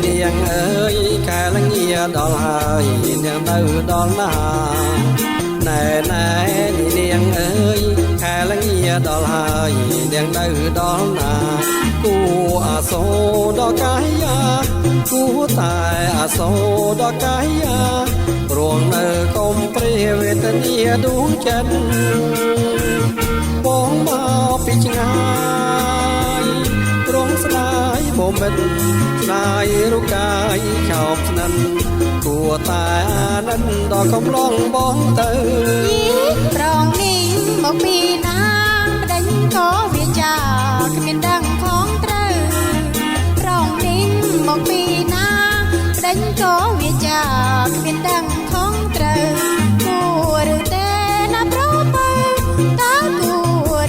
នាងអើយកាលងារដល់ហើយនាងនៅដល់ណាណែនាងអើយកាលងារដល់ហើយនាងនៅដល់ណាគួអាសូរដល់កាយាគួតែអាសូរដល់កាយារងនៅកុំព្រាវេទនាដួងចិត្តបងមកពីឆ្ងាយរងស្ដាយបំពេញស្ដាយរូបកាយខោបស្និនគួតែអាណិនដល់កំឡងបងទៅប្រងនេះមកពីណាប្តេញក៏វាចាគ្មានដឹងខំត្រូវប្រងនេះមកពីណាប្តេញក៏វាចាគ្មានដឹងខំត្រូវគួរឬទេណាប្របើតើគួ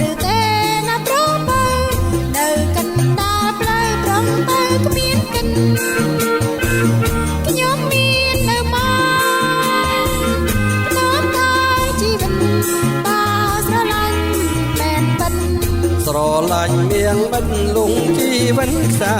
រឬទេណាប្របើនៅកណ្ដាលផ្លូវប្រងទៅគ្មានកិនខ្ញុំមាននៅមកនាំតែជីវិតបើស្រឡាញ់មែនពិតស្រឡាញ់មៀងបិទលងជីវិតខ្សែ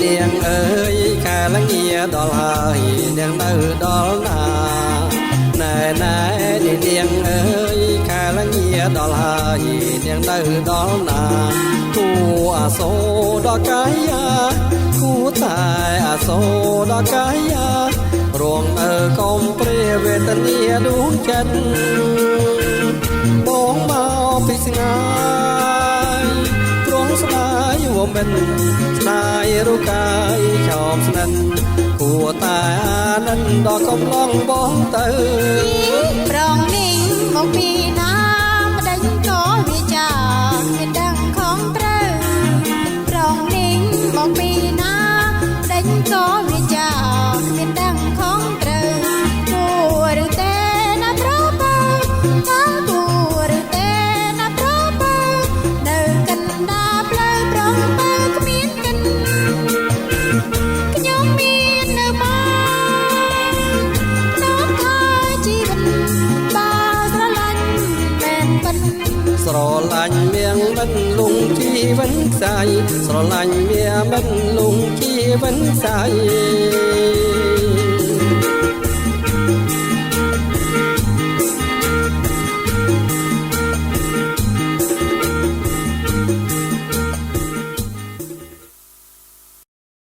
នាងអើយកាលងារដល់ហើយនាងនៅដល់ណាណែនាងអើយកាលងារដល់ហើយនាងនៅដល់ណាគួអាសូរដល់កាយាគួតែអាសូរដល់កាយារងនៅកុំព្រាវេទនាដួងចិត្តបងមកពីស្ងាយព្រោះស្ដាយវមិនស្ដាយរូបកាយខោបស្និនគួតែអាណិនដល់កំឡងបងទៅប្រងនេះមកពីណាប្តេញក៏វាចាគ្មានដឹងខំត្រូវប្រងនេះមកពីណាប្តេញក៏វាចាគ្មានដឹងខំត្រូវគួរឬទេណាប្របើតើគួរឬទេណាប្របើនៅកណ្ដាលផ្លូវប្រងទៅគ្មានកិនខ្ញុំមាននៅមកនាំតែជីវិតបើស្រឡាញ់មែនពិតស្រឡាញ់មៀងបិទលងជីវិតខ្សែស្រឡាញ់មៀងបិទលងជីវិតខ្សែ